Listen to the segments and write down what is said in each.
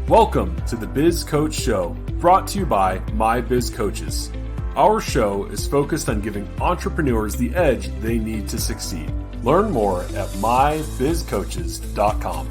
Welcome to the Biz Coach Show, brought to you by My Biz Coaches. Our show is focused on giving entrepreneurs the edge they need to succeed. Learn more at mybizcoaches.com.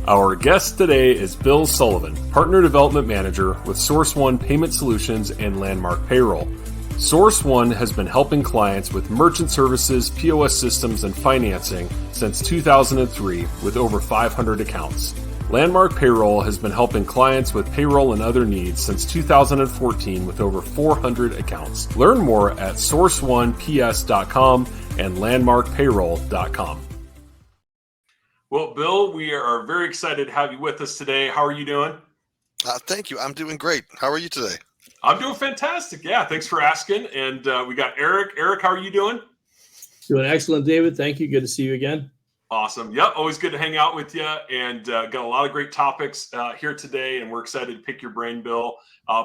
Our guest today is Bill Sullivan, Partner Development Manager with Source One Payment Solutions and Landmark Payroll. Source One has been helping clients with merchant services, POS systems, and financing since 2003 with over 500 accounts. Landmark Payroll has been helping clients with payroll and other needs since 2014 with over 400 accounts. Learn more at sourceoneps.com and landmarkpayroll.com. Well, Bill, we are very excited to have you with us today. How are you doing? Thank you. I'm doing great. How are you today? I'm doing fantastic. Yeah, thanks for asking. And we got Eric. Eric, how are you doing? Doing excellent, David. Thank you. Good to see you again. Awesome. Yep. Always good to hang out with you, and got a lot of great topics here today, and we're excited to pick your brain, Bill.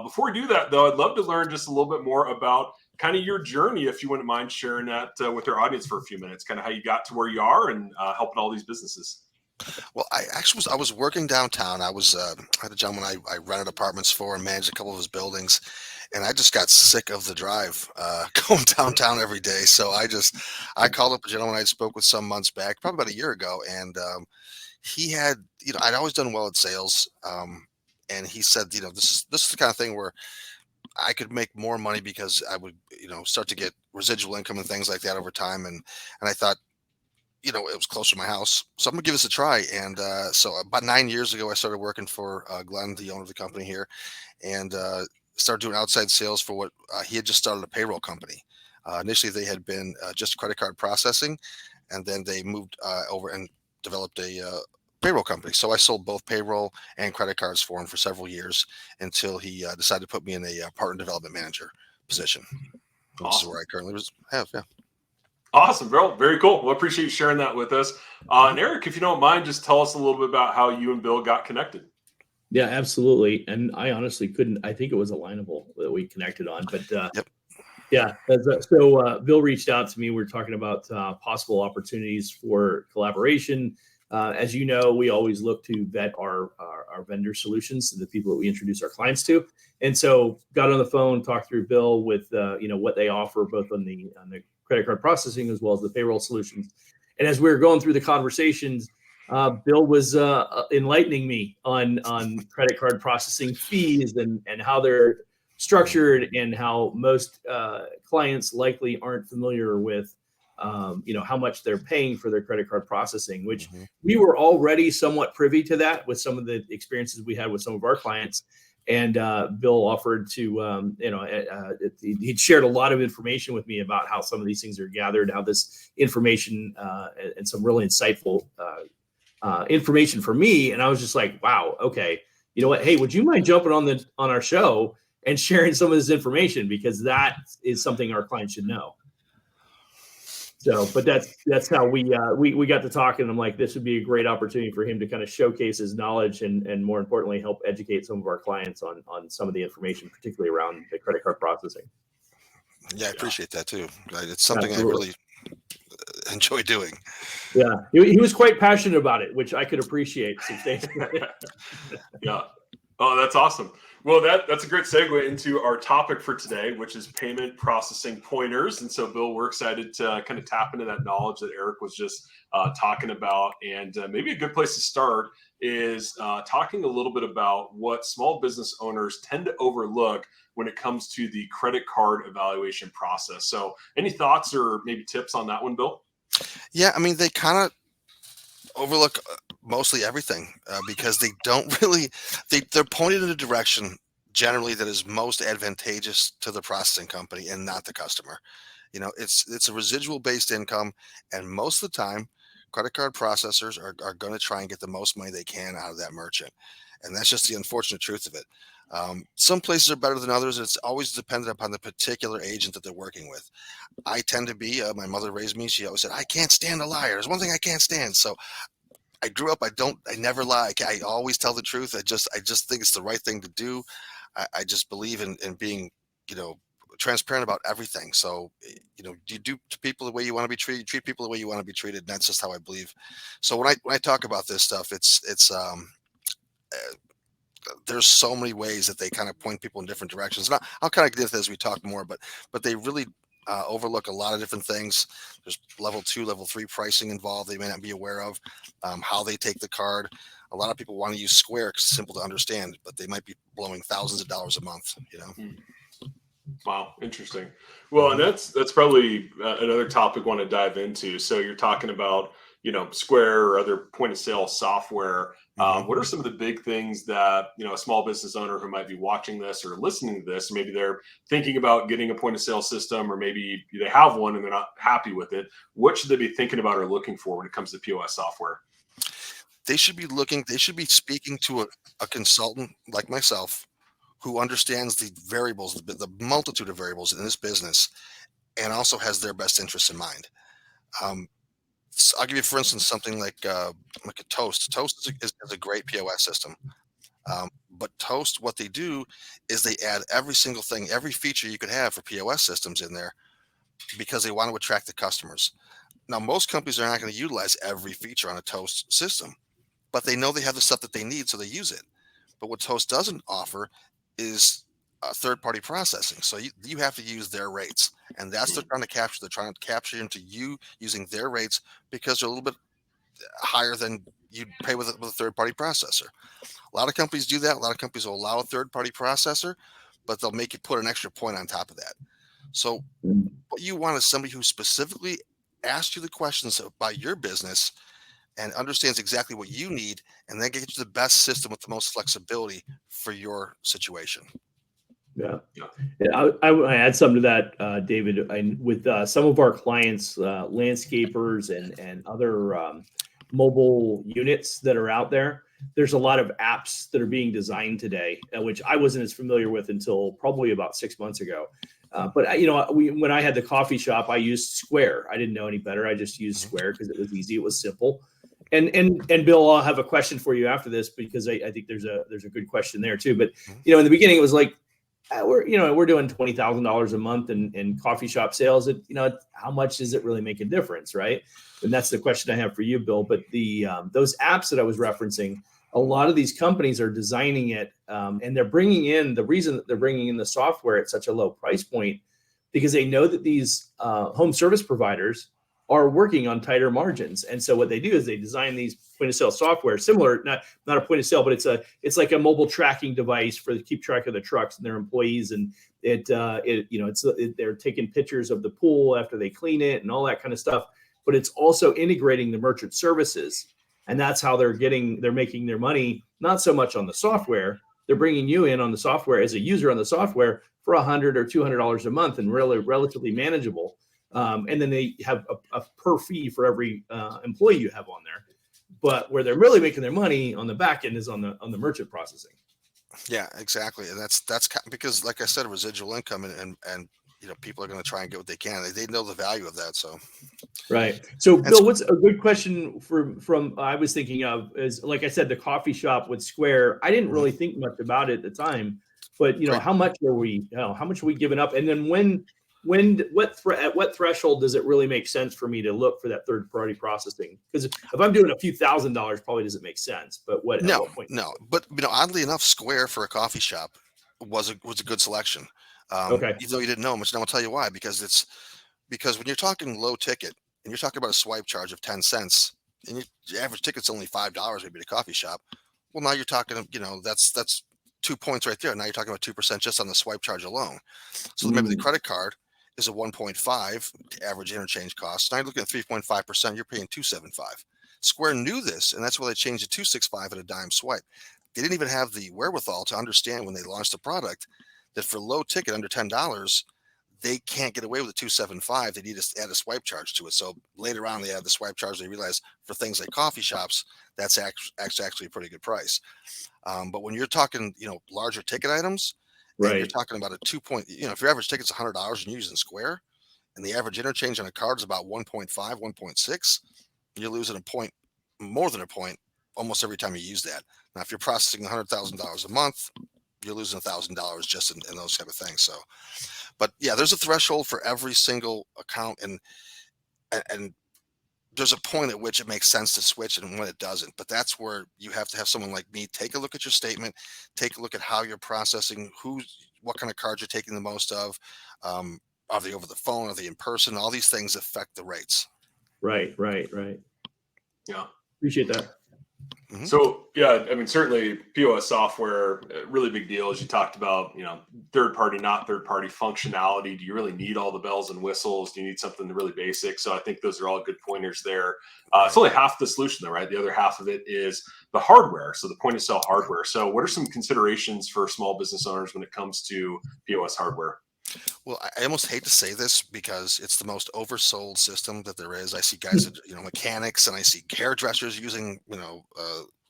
Before we do that, though, I'd love to learn just a little bit more about kind of your journey, if you wouldn't mind sharing that with our audience for a few minutes, kind of how you got to where you are and helping all these businesses. Well, I was working downtown. I had a gentleman I rented apartments for and managed a couple of his buildings, and I just got sick of the drive going downtown every day. So I called up a gentleman I spoke with some months back, probably about a year ago, and he had, I'd always done well at sales, and he said, this is the kind of thing where I could make more money because I would, start to get residual income and things like that over time, and I thought, it was close to my house, so I'm gonna give this a try. And so about 9 years ago, I started working for Glenn, the owner of the company here, and started doing outside sales for what he had just started a payroll company. Initially, they had been just credit card processing, and then they moved over and developed a payroll company. So I sold both payroll and credit cards for him for several years until he decided to put me in a partner development manager position. Awesome. This is where I currently have. Yeah. Awesome, Bill. Very cool. Well, appreciate you sharing that with us. And Eric, if you don't mind, just tell us a little bit about how you and Bill got connected. Yeah, absolutely. And I honestly couldn't. I think it was Alignable that we connected on. But Yep. Yeah, so Bill reached out to me. We were talking about possible opportunities for collaboration. As you know, we always look to vet our vendor solutions, the people that we introduce our clients to. And so got on the phone, talked through Bill with what they offer both on the credit card processing as well as the payroll solutions. And as we were going through the conversations, Bill was enlightening me on credit card processing fees and how they're structured and how most clients likely aren't familiar with how much they're paying for their credit card processing, which we were already somewhat privy to that with some of the experiences we had with some of our clients. And Bill offered to, he'd shared a lot of information with me about how some of these things are gathered, how this information and some really insightful information for me. And I was just like, wow, okay, you know what? Hey, would you mind jumping on our show and sharing some of this information? Because that is something our clients should know. So, but that's how we got to talking. And I'm like, this would be a great opportunity for him to kind of showcase his knowledge and more importantly, help educate some of our clients on some of the information, particularly around the credit card processing. Yeah, I appreciate that too. It's something Absolutely. I really enjoy doing. Yeah, he was quite passionate about it, which I could appreciate. Yeah. Oh, that's awesome. Well, that's a great segue into our topic for today, which is payment processing pointers. And so, Bill, we're excited to kind of tap into that knowledge that Eric was just talking about. And maybe a good place to start is talking a little bit about what small business owners tend to overlook when it comes to the credit card evaluation process. So any thoughts or maybe tips on that one, Bill? Yeah, I mean, they kind of overlook mostly everything because they don't really, they're pointed in a direction generally that is most advantageous to the processing company and not the customer. It's a residual based income, and most of the time credit card processors are going to try and get the most money they can out of that merchant, and that's just the unfortunate truth of it. Some places are better than others. It's always dependent upon the particular agent that they're working with. I tend to be, my mother raised me. She always said, I can't stand a liar. There's one thing I can't stand. So I grew up, I never lie. I always tell the truth. I just think it's the right thing to do. I just believe in being, transparent about everything. So, you do to people the way you want to be treated, treat people the way you want to be treated. And that's just how I believe. So when I talk about this stuff, it's there's so many ways that they kind of point people in different directions. And I'll kind of get into this as we talk more, but they really overlook a lot of different things. There's level 2, level 3 pricing involved they may not be aware of, how they take the card. A lot of people want to use Square because it's simple to understand, but they might be blowing thousands of dollars a month, Wow, interesting. Well, and that's probably another topic I want to dive into. So you're talking about, Square or other point of sale software. What are some of the big things that, a small business owner who might be watching this or listening to this, maybe they're thinking about getting a point of sale system, or maybe they have one and they're not happy with it. What should they be thinking about or looking for when it comes to POS software? They should be speaking to a consultant like myself who understands the variables, the multitude of variables in this business, and also has their best interests in mind. So I'll give you, for instance, something like a Toast. Toast is a great POS system. But Toast, what they do is they add every single thing, every feature you could have for POS systems in there because they want to attract the customers. Now, most companies are not going to utilize every feature on a Toast system, but they know they have the stuff that they need, so they use it. But what Toast doesn't offer is third-party processing. So you have to use their rates, and that's what they're trying to capture. They're trying to capture into you using their rates because they're a little bit higher than you'd pay with a third-party processor. A lot of companies do that. A lot of companies will allow a third-party processor, but they'll make you put an extra point on top of that. So what you want is somebody who specifically asks you the questions about your business and understands exactly what you need, and then get you the best system with the most flexibility for your situation. Yeah. I add something to that, David. With some of our clients, landscapers and other mobile units that are out there, there's a lot of apps that are being designed today, which I wasn't as familiar with until probably about 6 months ago. But when I had the coffee shop, I used Square. I didn't know any better. I just used Square because it was easy. It was simple. And Bill, I'll have a question for you after this because I think there's a good question there too. But in the beginning, it was like we're doing $20,000 a month in coffee shop sales. How much does it really make a difference, right? And that's the question I have for you, Bill. But those apps that I was referencing, a lot of these companies are designing it, and they're bringing in the reason that they're bringing in the software at such a low price point because they know that these home service providers are working on tighter margins. And so what they do is they design these point of sale software similar, not a point of sale, but it's like a mobile tracking device for to keep track of the trucks and their employees. And they're taking pictures of the pool after they clean it and all that kind of stuff. But it's also integrating the merchant services. And that's how they're making their money, not so much on the software. They're bringing you in on the software as a user on the software for $100 or $200 a month and really relatively manageable. And then they have a per fee for every employee you have on there. But where they're really making their money on the back end is on the merchant processing. Yeah, exactly. And that's because, like I said, residual income and people are going to try and get what they can. They know the value of that. So, right. So, Bill, what's a good question from I was thinking of is, like I said, the coffee shop with Square. I didn't really think much about it at the time, but how much are we giving up? And then at what threshold does it really make sense for me to look for that third party processing? Because if I'm doing a few $1,000s, probably doesn't make sense. But at what point? No. But oddly enough, Square for a coffee shop was a good selection. Okay. Even though you didn't know much, and I'll tell you why. Because when you're talking low ticket and you're talking about a swipe charge of 10 cents, and your average ticket's only $5 maybe at a coffee shop. Well, now you're talking, that's 2 points right there. Now you're talking about 2% just on the swipe charge alone. So maybe the credit card is a 1.5 average interchange cost. Now you're looking at 3.5%. You're paying $2.75. Square knew this, and that's why they changed to $2.65 at a dime swipe. They didn't even have the wherewithal to understand when they launched the product that for low ticket under $10, they can't get away with a $2.75. They need to add a swipe charge to it. So later on, they add the swipe charge. They realize for things like coffee shops, that's actually a pretty good price. But when you're talking, larger ticket items, right, and you're talking about a 2 point, if your average ticket's $100 and you're using Square, and the average interchange on a card is about 1.5, 1.6, you're losing a point, more than a point, almost every time you use that. Now, if you're processing $100,000 a month, you're losing $1,000 just in those type of things. So, but yeah, there's a threshold for every single account, and there's a point at which it makes sense to switch and when it doesn't. But that's where you have to have someone like me take a look at your statement, take a look at how you're processing, what kind of cards you're taking the most of. Are they over the phone? Are they in person? All these things affect the rates. Right. Yeah. Appreciate that. Mm-hmm. So yeah, I mean, certainly POS software, really big deal. As you talked about, third party, not third party functionality. Do you really need all the bells and whistles? Do you need something really basic? So I think those are all good pointers there. It's only half the solution though, right? The other half of it is the hardware. So the point of sale hardware. So what are some considerations for small business owners when it comes to POS hardware? Well, I almost hate to say this because it's the most oversold system that there is. I see guys that, mechanics, and I see hairdressers using,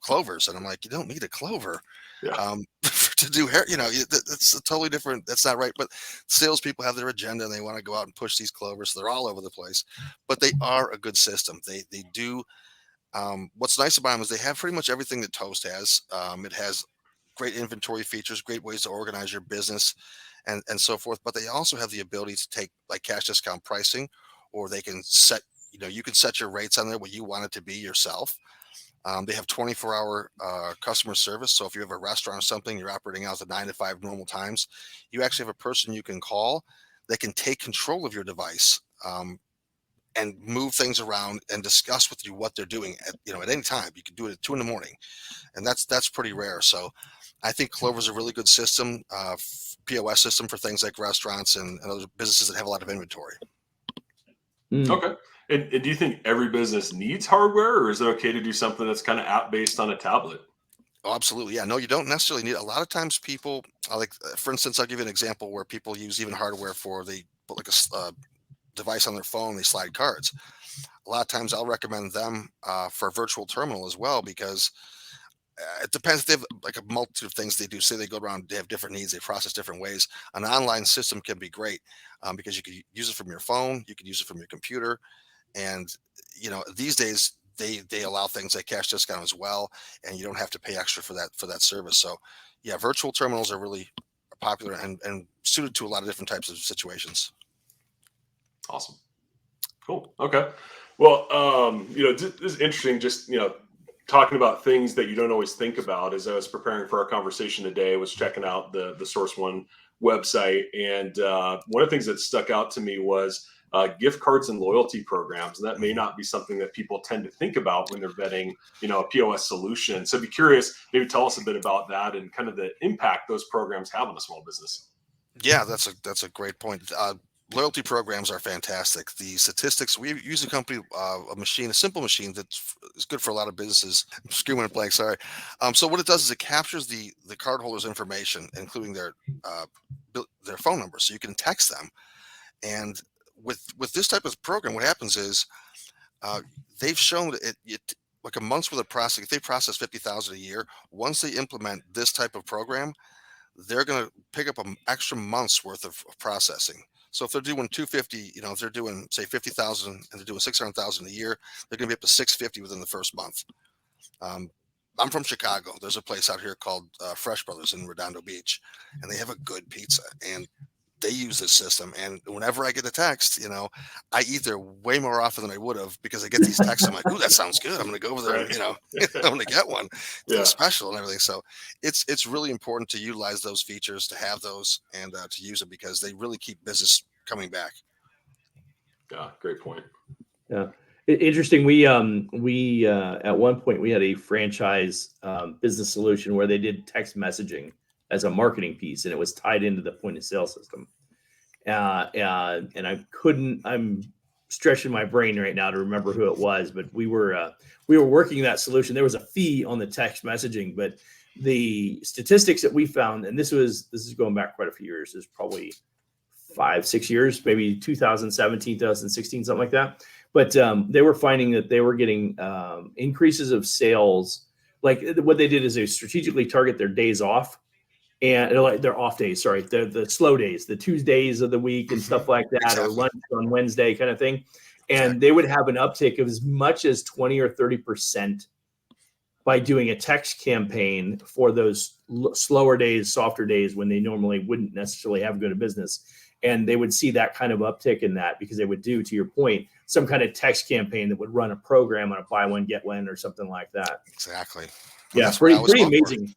clovers, and I'm like, you don't need a clover to do hair. That's a totally different. That's not right. But salespeople have their agenda, and they want to go out and push these clovers. So they're all over the place, but they are a good system. They do. What's nice about them is they have pretty much everything that Toast has. It has great inventory features, great ways to organize your business, and so forth. But they also have the ability to take like cash discount pricing, or they can set, you can set your rates on there what you want it to be yourself. They have 24-hour customer service. So if you have a restaurant or something, you're operating out the 9 to 5 normal times, you actually have a person you can call that can take control of your device and move things around and discuss with you what they're doing at any time. You can do it at 2 a.m, and that's pretty rare. So I think Clover's a really good system, POS system for things like restaurants and other businesses that have a lot of inventory. Okay. And do you think every business needs hardware, or is it okay to do something that's kind of app-based on a tablet? Oh, absolutely. Yeah, no, you don't necessarily need. A lot of times people, for instance, I'll give you an example where people use even hardware they put like a device on their phone, they slide cards. A lot of times I'll recommend them for a virtual terminal as well, because it depends. They have like a multitude of things they do. Say they go around, they have different needs, they process different ways. An online system can be great because you can use it from your phone, you can use it from your computer, and these days they allow things like cash discount as well, and you don't have to pay extra for that service. So yeah, virtual terminals are really popular and suited to a lot of different types of situations. Awesome. Cool. Okay. Well, this is interesting. Just, talking about things that you don't always think about. As I was preparing for our conversation today, I was checking out the Source One website. And one of the things that stuck out to me was gift cards and loyalty programs. And that may not be something that people tend to think about when they're vetting, a POS solution. So I'd be curious, maybe tell us a bit about that and kind of the impact those programs have on a small business. Yeah, that's a great point. Loyalty programs are fantastic. The statistics, we use a simple machine that is good for a lot of businesses. I'm screaming at blank, sorry. So what it does is it captures the cardholder's information, including their phone number, so you can text them. And with this type of program, what happens is they've shown that it like a month's worth of processing. If they process 50,000 a year, once they implement this type of program, they're going to pick up an extra month's worth of processing. So if they're doing 250, if they're doing say 50,000 and they're doing 600,000 a year, they're going to be up to 650 within the first month. I'm from Chicago. There's a place out here called Fresh Brothers in Redondo Beach, and they have a good pizza, and they use this system. And whenever I get a text, I eat there way more often than I would have, because I get these texts. I'm like, ooh, that sounds good. I'm going to go over there and, I'm going to get one. It's special and everything. So it's really important to utilize those features, to have those, and to use them, because they really keep business coming back. Yeah. Great point. Yeah. Interesting. We at one point we had a franchise business solution where they did text messaging as a marketing piece, and it was tied into the point of sale system. And I'm stretching my brain right now to remember who it was, but we were working that solution. There was a fee on the text messaging, but the statistics that we found, and this is going back quite a few years, is probably 5-6 years, maybe 2017, 2016, something like that. But they were finding that they were getting increases of sales. Like what they did is they strategically target their days off, and like their off days, sorry, the slow days, the Tuesdays of the week and stuff like that, exactly. Or lunch on Wednesday kind of thing. And they would have an uptick of as much as 20 or 30% by doing a text campaign for those slower days, softer days when they normally wouldn't necessarily have good business. And they would see that kind of uptick in that because they would do, to your point, some kind of text campaign that would run a program on a buy one, get one or something like that. Exactly. Yeah, pretty amazing.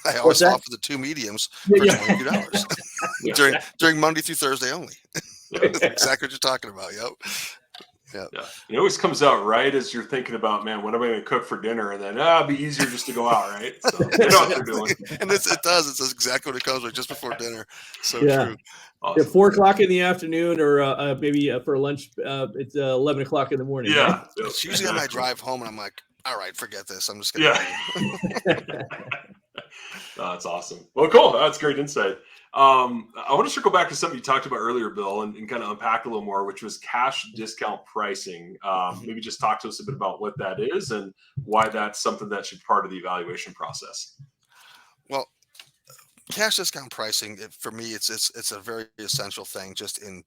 I always offer the 2 mediums for $22 during Monday through Thursday only. That's exactly what you're talking about. Yep. Yeah. It always comes out right as you're thinking about, man, what am I going to cook for dinner? And then it'd be easier just to go out, right? So you know what they're doing. And it does. It's exactly what it comes with just before dinner. So true. Awesome. At 4:00 in the afternoon, or maybe for lunch, it's 11 o'clock in the morning. Yeah. Right? It's usually on my drive home, and I'm like, all right, forget this. I'm just going to. That's awesome. Well, cool. That's great insight. I want to circle back to something you talked about earlier, Bill, and kind of unpack a little more, which was cash discount pricing. Maybe just talk to us a bit about what that is and why that's something that should be part of the evaluation process. Well, cash discount pricing, for me, it's a very essential thing just in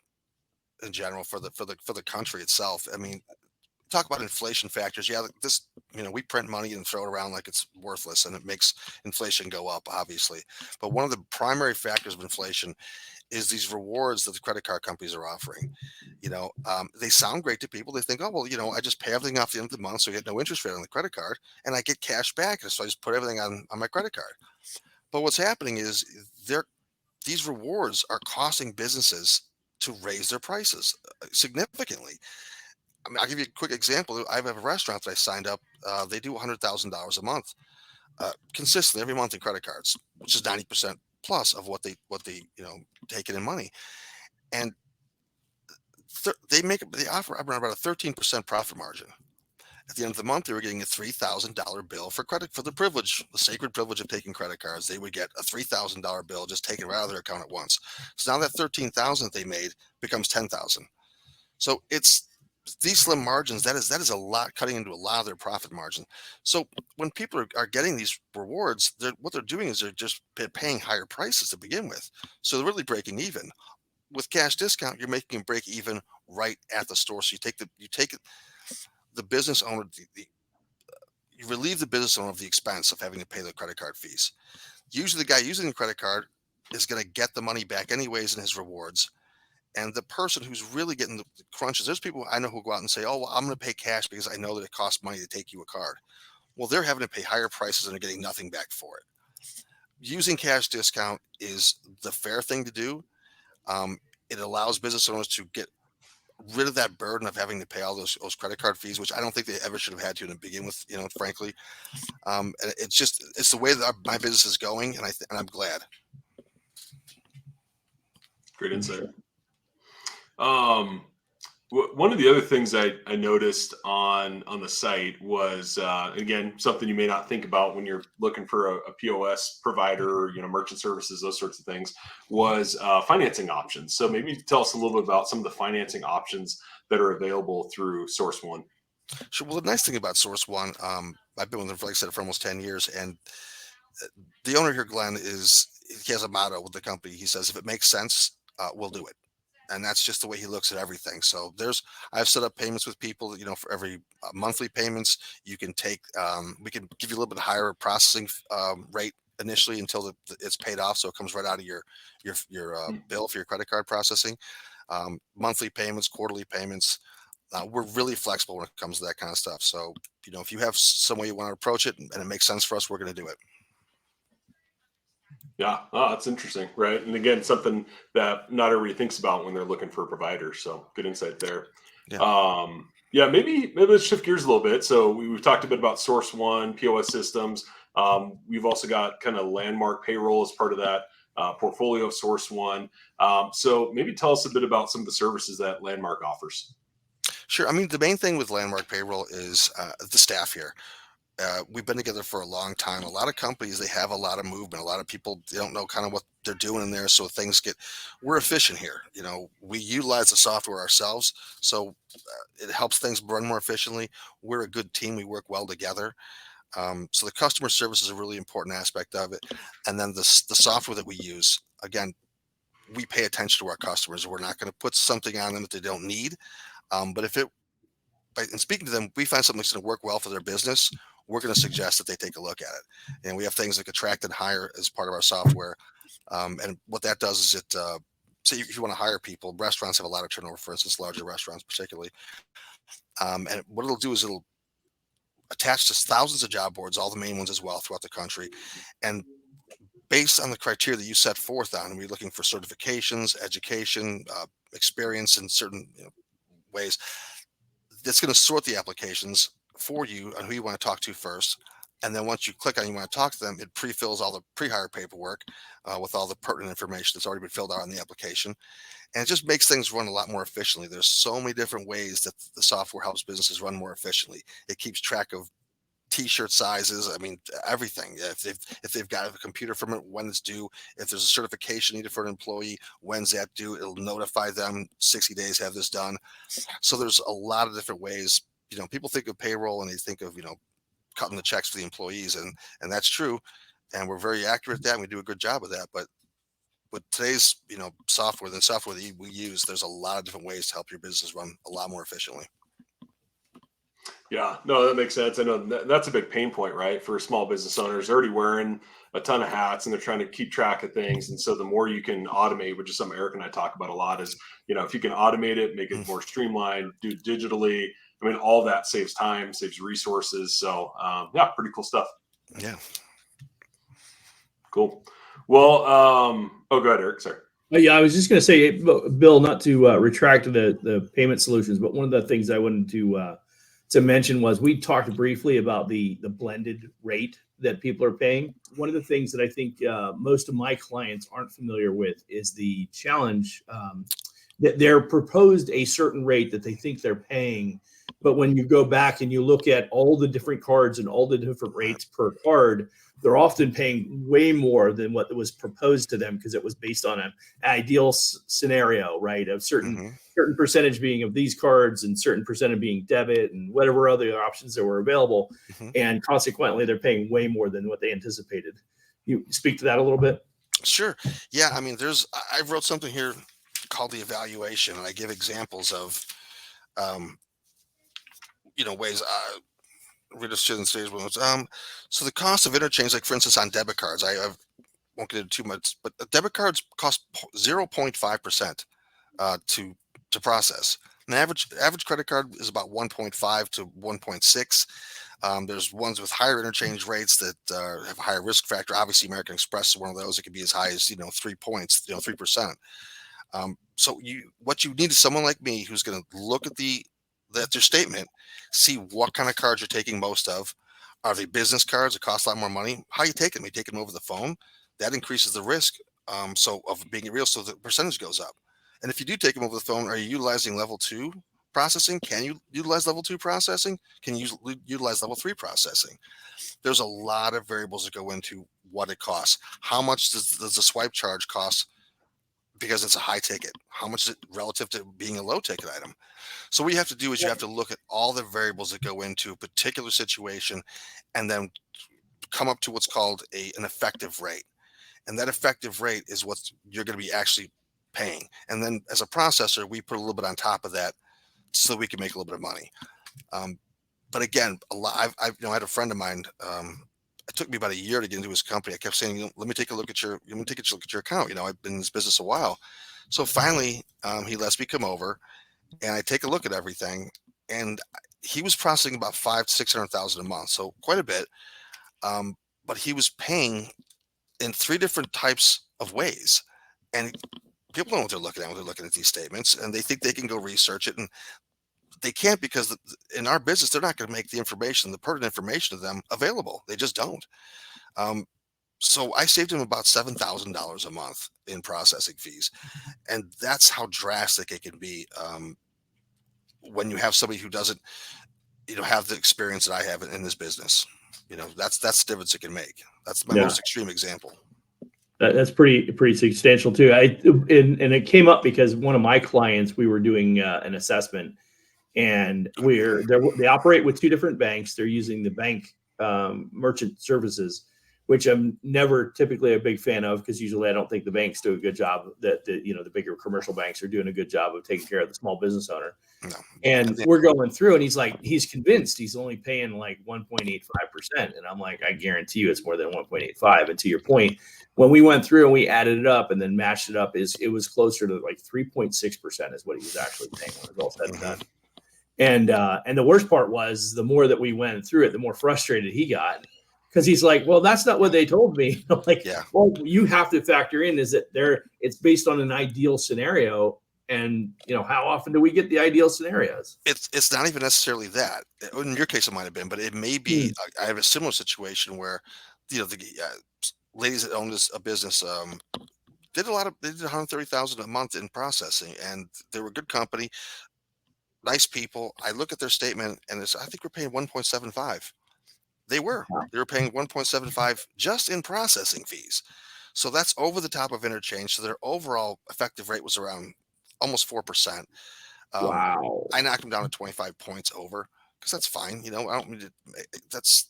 general for the country itself. I mean, talk about inflation factors. Yeah, we print money and throw it around like it's worthless, and it makes inflation go up, obviously. But one of the primary factors of inflation is these rewards that the credit card companies are offering. They sound great to people. They think, oh, well, I just pay everything off the end of the month, so I get no interest rate on the credit card, and I get cash back. And so I just put everything on my credit card. But what's happening is these rewards are costing businesses to raise their prices significantly. I mean, I'll give you a quick example. I have a restaurant that I signed up. They do $100,000 a month consistently every month in credit cards, which is 90% plus of what they take in money. And they offer around about a 13% profit margin. At the end of the month, they were getting a $3,000 bill for the sacred privilege of taking credit cards. They would get a $3,000 bill just taken right out of their account at once. So now that $13,000 they made becomes $10,000. So it's these slim margins. That is a lot, cutting into a lot of their profit margin. So when people are getting these rewards, what they're doing is they're just paying higher prices to begin with. So they're really breaking even. With cash discount, you're making them break even right at the store. So you take the business owner, you relieve the business owner of the expense of having to pay the credit card fees. Usually the guy using the credit card is going to get the money back anyways in his rewards. And the person who's really getting the crunches, there's people I know who go out and say, oh, well, I'm going to pay cash because I know that it costs money to take you a card. Well, they're having to pay higher prices and they're getting nothing back for it. Using cash discount is the fair thing to do. It allows business owners to get rid of that burden of having to pay all those credit card fees, which I don't think they ever should have had to begin with, frankly. And it's the way that my business is going, and I'm glad. Great insight. One of the other things I noticed on the site was, again, something you may not think about when you're looking for a POS provider, merchant services, those sorts of things, was financing options. So maybe tell us a little bit about some of the financing options that are available through Source One. Sure. Well, the nice thing about Source One, I've been with them, like I said, for almost 10 years. And the owner here, Glenn, he has a motto with the company. He says, if it makes sense, we'll do it. And that's just the way he looks at everything. So I've set up payments with people, for every monthly payments. You can take, we can give you a little bit higher processing rate initially until it's paid off. So it comes right out of your bill for your credit card processing. Monthly payments, quarterly payments. We're really flexible when it comes to that kind of stuff. So, if you have some way you want to approach it and it makes sense for us, we're going to do it. Yeah, that's interesting, right? And again, something that not everybody thinks about when they're looking for a provider. So good insight there. Yeah. Maybe let's shift gears a little bit. So we've talked a bit about Source One, POS systems. We've also got kind of Landmark Payroll as part of that portfolio of Source One. So maybe tell us a bit about some of the services that Landmark offers. Sure. I mean, the main thing with Landmark Payroll is the staff here. We've been together for a long time. A lot of companies, they have a lot of movement. A lot of people, they don't know kind of what they're doing in there. So we're efficient here. We utilize the software ourselves. So it helps things run more efficiently. We're a good team. We work well together. So the customer service is a really important aspect of it. And then the software that we use, again, we pay attention to our customers. We're not going to put something on them that they don't need. But in speaking to them, we find something that's going to work well for their business, we're going to suggest that they take a look at it. And we have things like attract and hire as part of our software. And what that does is say if you want to hire people, restaurants have a lot of turnover, for instance, larger restaurants particularly. And what it'll do is it'll attach to thousands of job boards, all the main ones as well throughout the country. And based on the criteria that you set forth on, we're looking for certifications, education, experience in certain ways. That's going to sort the applications for you on who you want to talk to first. And then once you click on you want to talk to them, it pre-fills all the pre-hire paperwork with all the pertinent information that's already been filled out on the application. And it just makes things run a lot more efficiently. There's so many different ways that the software helps businesses run more efficiently. It keeps track of T-shirt sizes. I mean, everything. If they've got a computer from it, when it's due. If there's a certification needed for an employee, when's that due? It'll notify them 60 days, have this done. So there's a lot of different ways. People think of payroll and they think of, cutting the checks for the employees, and that's true. And we're very accurate at that. And we do a good job of that. But with today's, software, the software that we use, there's a lot of different ways to help your business run a lot more efficiently. Yeah, no, that makes sense. I know that's a big pain point, right? For small business owners, they're already wearing a ton of hats and they're trying to keep track of things. And so the more you can automate, which is something Eric and I talk about a lot, is, if you can automate it, make it more streamlined, do it digitally. I mean, all that saves time, saves resources. So yeah, pretty cool stuff. Yeah. Cool. Well, go ahead, Eric. Sorry. Yeah, I was just going to say, Bill, not to retract the payment solutions, but one of the things I wanted to mention was we talked briefly about the blended rate that people are paying. One of the things that I think most of my clients aren't familiar with is the challenge that they're proposed a certain rate that they think they're paying. But when you go back and you look at all the different cards and all the different rates per card, they're often paying way more than what was proposed to them because it was based on an ideal scenario, right? Of certain percentage being of these cards and certain percentage being debit and whatever other options that were available. And consequently, they're paying way more than what they anticipated. You speak to that a little bit? Sure. Yeah. I mean, I wrote something here called the evaluation, and I give examples of, ways. Read us to the stage ones. So the cost of interchange, like for instance on debit cards, I won't get into too much, but debit cards cost 0.5% to process. An average credit card is about 1.5 to 1.6. There's ones with higher interchange rates that have a higher risk factor. Obviously, American Express is one of those. It could be as high as 3 points, 3%. So what you need is someone like me who's going to look at their statement, see what kind of cards you're taking most of. Are they business cards that cost a lot more money? How are you taking them? You take them over the phone? That increases the risk of being real, so the percentage goes up. And if you do take them over the phone, are you utilizing level 2 processing? Can you utilize level 2 processing? Can you utilize level 3 processing? There's a lot of variables that go into what it costs. How much does the swipe charge cost because it's a high ticket? How much is it relative to being a low ticket item? So what you have to do is you have to look at all the variables that go into a particular situation and then come up to what's called an effective rate. And that effective rate is what you're going to be actually paying. And then as a processor, we put a little bit on top of that so we can make a little bit of money. But again, I had a friend of mine. It took me about a year to get into his company. I kept saying, let me take a look at your account. I've been in this business a while. So finally, he lets me come over and I take a look at everything. And he was processing about $500,000 to $600,000 a month. So quite a bit. But he was paying in 3 different types of ways. And people don't know what they're looking at when they're looking at these statements, and they think they can go research it. And they can't, because in our business, they're not going to make the pertinent information to them available. They just don't. So I saved him about $7,000 a month in processing fees. And that's how drastic it can be when you have somebody who doesn't, have the experience that I have in this business. That's the difference it can make. That's my most extreme example. That's pretty substantial too. And it came up because one of my clients, we were doing an assessment, and they operate with 2 different banks. They're using the bank merchant services, which I'm never typically a big fan of, because usually I don't think the banks do a good job. That the bigger commercial banks are doing a good job of taking care of the small business owner. No. And we're going through, and he's convinced he's only paying like 1.85%. And I'm like, I guarantee you it's more than 1.85. And to your point, when we went through and we added it up and then matched it up, it was closer to like 3.6% is what he was actually paying when it was all said and done. And the worst part was, the more that we went through it, the more frustrated he got, because he's like, well, that's not what they told me. I'm like, yeah. Well, you have to factor in is that it's based on an ideal scenario. And how often do we get the ideal scenarios? It's not even necessarily that. In your case, it might have been, but it may be. I have a similar situation where, the ladies that owned a business they did $130,000 a month in processing, and they were a good company, nice people. I look at their statement, and I think we're paying 1.75. They were paying 1.75 just in processing fees. So that's over the top of interchange. So their overall effective rate was around almost 4%. Wow. I knocked them down to 25 points over, because that's fine. I don't mean to, that's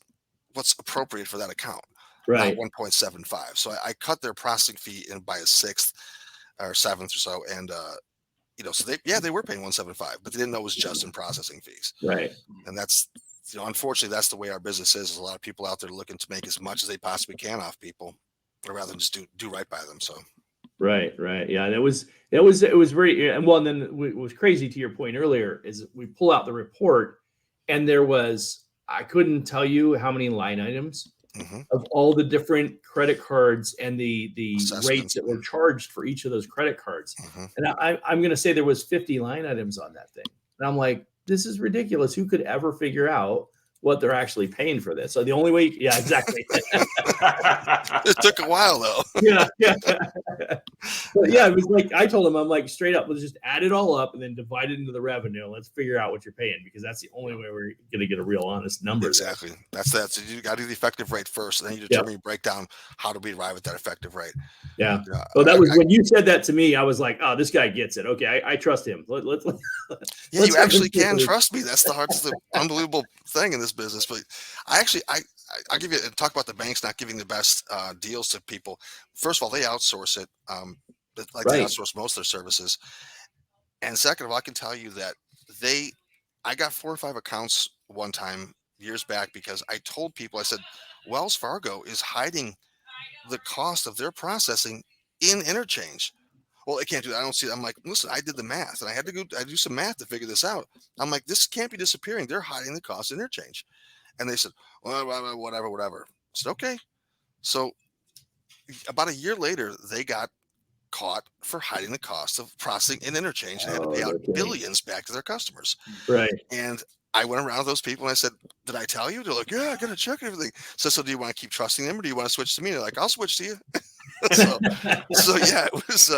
what's appropriate for that account, right? Not 1.75. So I cut their processing fee in by a sixth or seventh or so. And, so they were paying 1.75, but they didn't know it was just in processing fees. Right. And that's, unfortunately, that's the way our business is. There's a lot of people out there looking to make as much as they possibly can off people, rather than just do right by them. So. Right. Yeah. And it was very, and well, and then it was crazy, to your point earlier, is we pull out the report, and I couldn't tell you how many line items of all the different credit cards and the rates that were charged for each of those credit cards. And I'm going to say there was 50 line items on that thing. And I'm like, this is ridiculous. Who could ever figure out what they're actually paying for this? So the only way, yeah, exactly. It took a while though. Yeah. But yeah, it was like, I told him, I'm like, straight up, let's just add it all up and then divide it into the revenue. Let's figure out what you're paying, because that's the only way we're going to get a real honest number. Exactly. That's that. So you got to do the effective rate first, and then you determine, you break down how do we arrive at that effective rate. Yeah. Well, that was when you said that to me, I was like, oh, this guy gets it. Okay. I trust him. Let's you actually can trust me. That's the unbelievable thing in this business. But I'll give you talk about the banks not giving the best deals to people. First of all, they outsource it. They outsource most of their services. And second of all, I can tell you that I got 4 or 5 accounts one time years back, because I told people, I said, Wells Fargo is hiding the cost of their processing in interchange. Well, it can't do that. I don't see it. I'm like, listen, I did the math, and I had to do some math to figure this out. I'm like, this can't be disappearing. They're hiding the cost of interchange. And they said, well, whatever. I said, okay. So about a year later, they got caught for hiding the cost of processing in interchange, and had to pay out billions back to their customers. Right. And I went around to those people and I said, did I tell you? They're like, yeah, I got to check everything. So do you want to keep trusting them, or do you want to switch to me? They're like, I'll switch to you. so yeah, it was,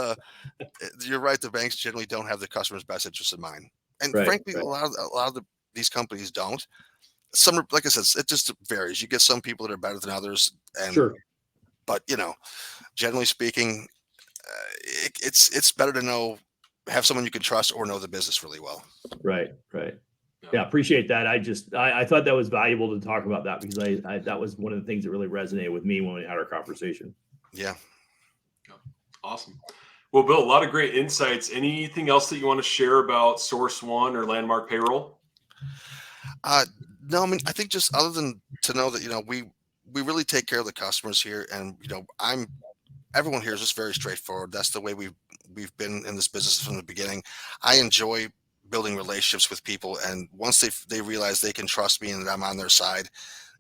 you're right. The banks generally don't have the customer's best interest in mind. And frankly, a lot of these companies don't. Some, like I said, it just varies. You get some people that are better than others. And, but generally speaking, it's better to have someone you can trust or know the business really well. Right. Yeah, appreciate that. I thought that was valuable to talk about that, because I that was one of the things that really resonated with me when we had our conversation. Yeah. Awesome. Well, Bill, a lot of great insights. Anything else that you want to share about Source One or Landmark Payroll? No, I mean, I think just other than to know that, we really take care of the customers here, and, everyone here is just very straightforward. That's the way we've been in this business from the beginning. I enjoy building relationships with people, and once they realize they can trust me and that I'm on their side,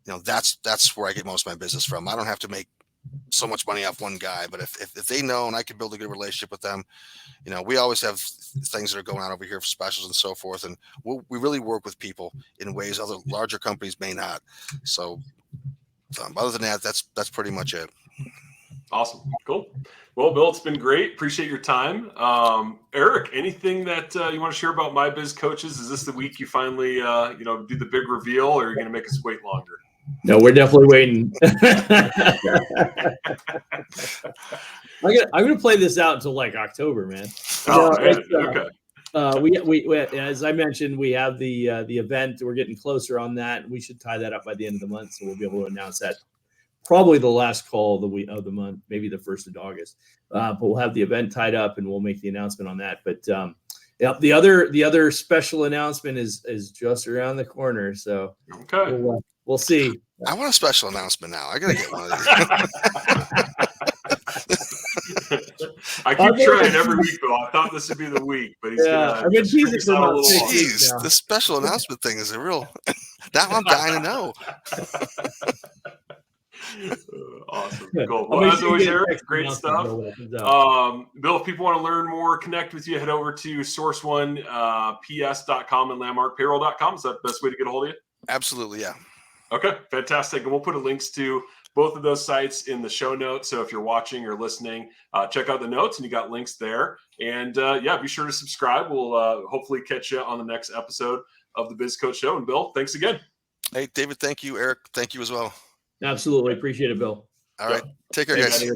that's where I get most of my business from. I don't have to make so much money off one guy, but if they know and I can build a good relationship with them, we always have things that are going on over here for specials and so forth, and we really work with people in ways other larger companies may not. So other than that, that's pretty much it. Awesome. Cool. Well, Bill, it's been great. Appreciate your time. Eric, anything that you want to share about My Biz Coaches? Is this the week you finally, do the big reveal, or are you going to make us wait longer? No, we're definitely waiting. I'm going to play this out until like October, man. Okay. We as I mentioned, we have the event. We're getting closer on that. We should tie that up by the end of the month, so we'll be able to announce that probably the last call of the week of the month, maybe the 1st of August. But we'll have the event tied up and we'll make the announcement on that. But yeah, the other special announcement is just around the corner. So okay, we'll see. I want a special announcement now. I gotta get one of these. I keep trying every week, Bill. I thought this would be the week, but he's I've been teasing for about 6 weeks now. The special announcement thing is a real. Now I'm dying to know. Awesome, cool. Well, as always, Eric, great stuff. Bill, if people want to learn more, connect with you, head over to source1ps.com and landmarkpayroll.com. Is that the best way to get a hold of you? Absolutely, yeah. Okay, fantastic. And we'll put links to both of those sites in the show notes. So if you're watching or listening, check out the notes and you got links there. And be sure to subscribe. We'll hopefully catch you on the next episode of the Biz Coach Show. And Bill, thanks again. Hey, David, thank you. Eric, thank you as well. Absolutely. Appreciate it, Bill. All right. Take care, guys.